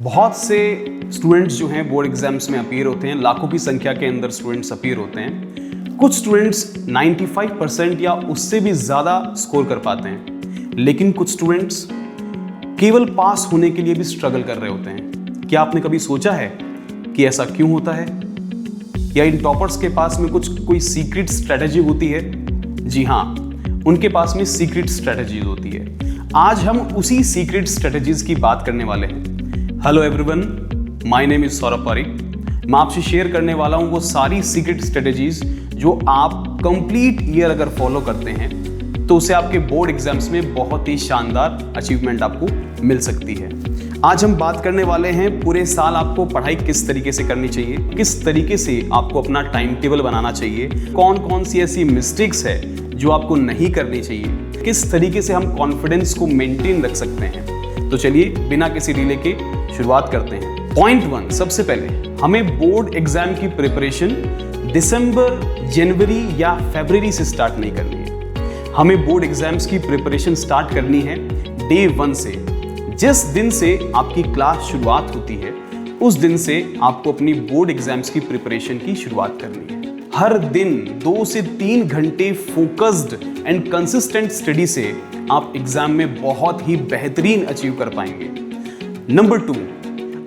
बहुत से स्टूडेंट्स जो हैं बोर्ड एग्जाम्स में अपीयर होते हैं, लाखों की संख्या के अंदर स्टूडेंट्स अपीयर होते हैं। कुछ स्टूडेंट्स 95% या उससे भी ज़्यादा स्कोर कर पाते हैं, लेकिन कुछ स्टूडेंट्स केवल पास होने के लिए भी स्ट्रगल कर रहे होते हैं। क्या आपने कभी सोचा है कि ऐसा क्यों होता है? या इन टॉपर्स के पास में कोई सीक्रेट स्ट्रेटजी होती है? जी हाँ, उनके पास में सीक्रेट स्ट्रेटजीज होती है। आज हम उसी सीक्रेट स्ट्रेटजीज की बात करने वाले हैं। Hello everyone, my name is Saurabh Pareek. मैं आपसे शेयर करने वाला हूं वो सारी सीक्रेट स्ट्रेटजीज जो आप कंप्लीट ईयर अगर फॉलो करते हैं तो उसे आपके बोर्ड एग्जाम्स में बहुत ही शानदार अचीवमेंट आपको मिल सकती है। आज हम बात करने वाले हैं पूरे साल आपको पढ़ाई किस तरीके से करनी चाहिए, किस तरीके से आपको अपना टाइम टेबल बनाना चाहिए, कौन कौन सी ऐसी मिस्टेक्स है जो आपको नहीं करनी चाहिए, किस तरीके से हम कॉन्फिडेंस को मेंटेन रख सकते हैं। तो चलिए बिना किसी डिले के शुरुआत करते हैं। पॉइंट 1, सबसे पहले हमें बोर्ड एग्जाम की प्रिपरेशन दिसंबर, जनवरी या फरवरी से स्टार्ट नहीं करनी है। हमें बोर्ड एग्जाम्स की प्रिपरेशन स्टार्ट करनी है डे 1 से। जिस दिन से आपकी क्लास शुरुआत होती है उस दिन से आपको अपनी बोर्ड एग्जाम्स की प्रिपरेशन की शुरुआत करनी है। हर दिन 2 से 3 घंटे फोकस्ड एंड कंसिस्टेंट स्टडी से आप एग्जाम में बहुत ही बेहतरीन अचीव कर पाएंगे। नंबर 2,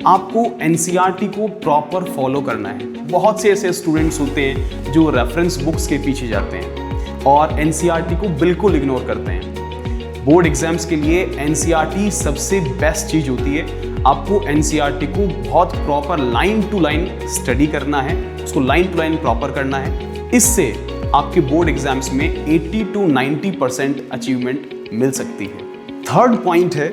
आपको एनसीईआरटी को प्रॉपर फॉलो करना है। बहुत से ऐसे स्टूडेंट्स होते हैं जो रेफरेंस बुक्स के पीछे जाते हैं और एनसीईआरटी को बिल्कुल इग्नोर करते हैं। बोर्ड एग्जाम्स के लिए एनसीईआरटी सबसे बेस्ट चीज होती है। आपको एनसीईआरटी को बहुत proper line to line study करना है, उसको लाइन टू लाइन प्रॉपर करना है। इससे आपके बोर्ड एग्जाम्स में 80 to 90% अचीवमेंट मिल सकती है। थर्ड पॉइंट है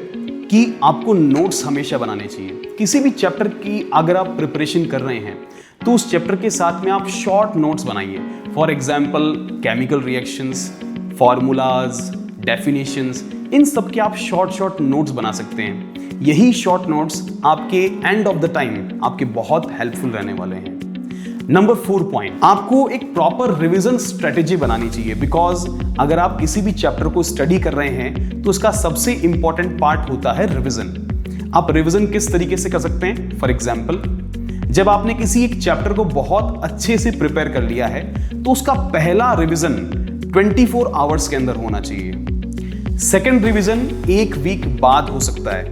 कि आपको नोट्स हमेशा बनाने चाहिए। किसी भी चैप्टर की अगर आप प्रिपरेशन कर रहे हैं तो उस चैप्टर के साथ में आप शॉर्ट नोट्स बनाइए। For example chemical reactions, formulas, definitions, इन सब के आप शॉर्ट नोट्स बना सकते हैं। यही शॉर्ट नोट्स आपके एंड ऑफ द टाइम आपके बहुत हेल्पफुल रहने वाले हैं। नंबर 4 पॉइंट, आपको एक प्रॉपर रिवीजन स्ट्रेटेजी बनानी चाहिए। बिकॉज अगर आप किसी भी चैप्टर को स्टडी कर रहे हैं तो उसका सबसे इंपॉर्टेंट पार्ट होता है रिवीजन। आप रिवीजन किस तरीके से कर सकते हैं? फॉर एग्जाम्पल, जब आपने किसी एक चैप्टर को बहुत अच्छे से प्रिपेयर कर लिया है तो उसका पहला रिवीजन 24 आवर्स के अंदर होना चाहिए। सेकेंड रिवीजन 1 वीक बाद हो सकता है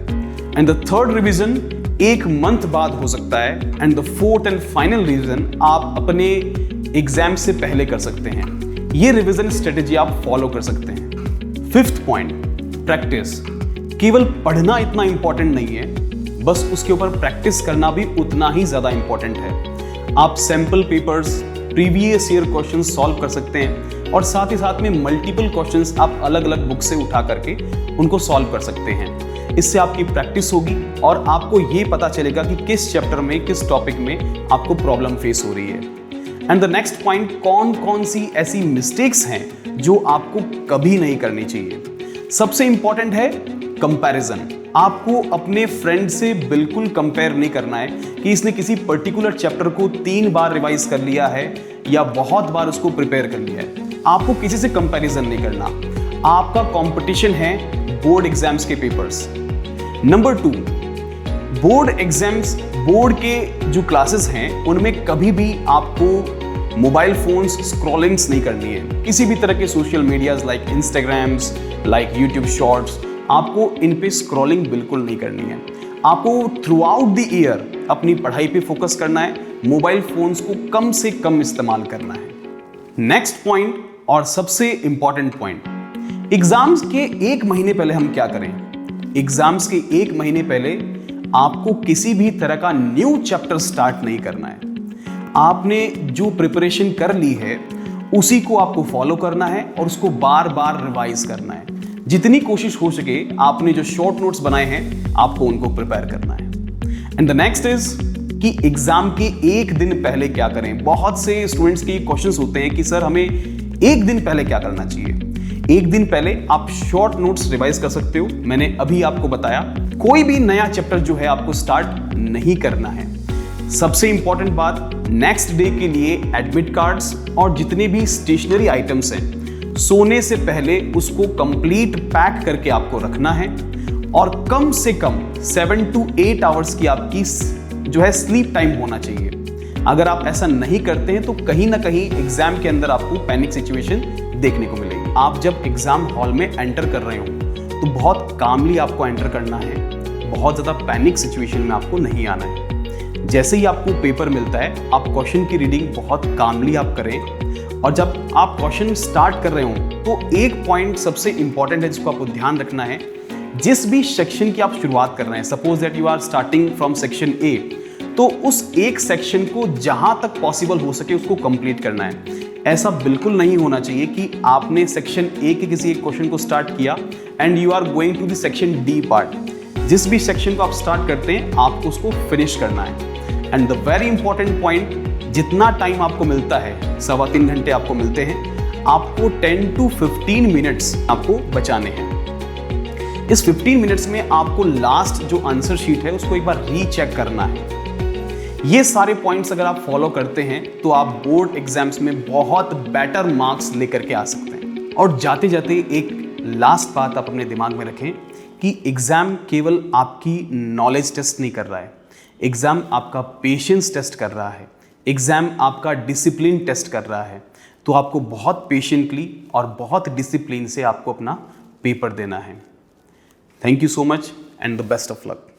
and the third revision 1 month बाद हो सकता है and the fourth and final revision आप अपने एग्जाम से पहले कर सकते हैं। ये रिवीजन स्ट्रेटेजी आप फॉलो कर सकते हैं। 5th point, practice. केवल पढ़ना इतना इंपॉर्टेंट नहीं है, बस उसके ऊपर प्रैक्टिस करना भी उतना ही ज्यादा इंपॉर्टेंट है। आप sample papers, previous year questions solve कर सकते हैं और साथ ही साथ में मल्टीपल क्वेश्चंस आप अलग अलग बुक से उठा करके उनको सॉल्व कर सकते हैं। इससे आपकी प्रैक्टिस होगी और आपको ये पता चलेगा कि किस चैप्टर में, किस टॉपिक में आपको प्रॉब्लम फेस हो रही है। एंड द नेक्स्ट पॉइंट, कौन कौन सी ऐसी मिस्टेक्स हैं जो आपको कभी नहीं करनी चाहिए। सबसे इंपॉर्टेंट है कंपैरिजन। आपको अपने फ्रेंड से बिल्कुल कंपेयर नहीं करना है कि इसने किसी पर्टिकुलर चैप्टर को 3 बार रिवाइज कर लिया है या बहुत बार उसको प्रिपेयर कर लिया है। आपको किसी से कंपैरिजन नहीं करना। आपका कंपटीशन है बोर्ड एग्जाम्स के papers. Number 2, board exams, board के जो क्लासेस हैं उनमें कभी भी आपको मोबाइल फोन्स स्क्रॉलिंग्स नहीं करनी है। किसी भी तरह के social medias like Instagrams, like YouTube shorts, आपको इन पे स्क्रॉलिंग बिल्कुल नहीं करनी है। आपको थ्रू आउट द ईयर अपनी पढ़ाई पे फोकस करना है, मोबाइल फोन्स को कम से कम इस्तेमाल करना है। नेक्स्ट पॉइंट और सबसे इंपॉर्टेंट पॉइंट, एग्जाम्स के 1 महीने पहले हम क्या करें? एग्जाम्स के 1 महीने पहले आपको किसी भी तरह का न्यू चैप्टर स्टार्ट नहीं करना है। आपने जो प्रिपरेशन कर ली है उसी को आपको फॉलो करना है और उसको बार बार रिवाइज करना है। जितनी कोशिश हो सके आपने जो शॉर्ट नोट्स बनाए हैं आपको उनको प्रिपेयर करना है। एंड द नेक्स्ट इज कि एग्जाम के 1 दिन पहले क्या करें। बहुत से स्टूडेंट्स के क्वेश्चंस होते हैं कि सर हमें 1 दिन पहले क्या करना चाहिए। 1 दिन पहले आप शॉर्ट नोट्स रिवाइज कर सकते हो। मैंने अभी आपको बताया, कोई भी नया चैप्टर जो है आपको स्टार्ट नहीं करना है। सबसे इंपॉर्टेंट बात, नेक्स्ट डे के लिए एडमिट कार्ड्स और जितने भी स्टेशनरी आइटम्स हैं सोने से पहले उसको कंप्लीट पैक करके आपको रखना है और कम से कम 7 to 8 आवर्स की आपकी जो है स्लीप टाइम होना चाहिए। अगर आप ऐसा नहीं करते हैं तो कहीं ना कहीं एग्जाम के अंदर आपको पैनिक सिचुएशन देखने को मिलेगी। आप जब एग्जाम हॉल में एंटर कर रहे हो तो बहुत कामली आपको एंटर करना है, बहुत ज़्यादा पैनिक सिचुएशन में आपको नहीं आना है। जैसे ही आपको पेपर मिलता है आप क्वेश्चन की रीडिंग बहुत कामली आप करें, और जब आप क्वेश्चन स्टार्ट कर रहे हो तो एक पॉइंट सबसे इंपॉर्टेंट है जिसको आपको ध्यान रखना है। जिस भी सेक्शन की आप शुरुआत कर रहे हैं, suppose that you are starting from section A, तो उस एक सेक्शन को जहां तक पॉसिबल हो सके उसको कंप्लीट करना है। ऐसा बिल्कुल नहीं होना चाहिए कि आपने सेक्शन ए के किसी एक क्वेश्चन को स्टार्ट किया and you are going to the section D part. जिस भी सेक्शन को आप स्टार्ट करते हैं आपको उसको फिनिश करना है। And the very important point, जितना टाइम आपको मिलता है, 3.25 घंटे आपको मिलते हैं, आपको 10 to 15 मिनट्स आपको बचाने हैं। इस 15 मिनट्स में आपको लास्ट जो आंसर शीट है उसको एक बार रीचेक करना है। ये सारे पॉइंट्स अगर आप फॉलो करते हैं तो आप बोर्ड एग्जाम्स में बहुत बेटर मार्क्स लेकर के आ सकते हैं। और जाते जाते एक लास्ट बात आप अपने दिमाग में रखें कि एग्जाम केवल आपकी नॉलेज टेस्ट नहीं कर रहा है, एग्जाम आपका पेशेंस टेस्ट कर रहा है, एग्जाम आपका डिसिप्लिन टेस्ट कर रहा है। तो आपको बहुत पेशेंटली और बहुत डिसिप्लिन से आपको अपना पेपर देना है। Thank you so much and the best of luck.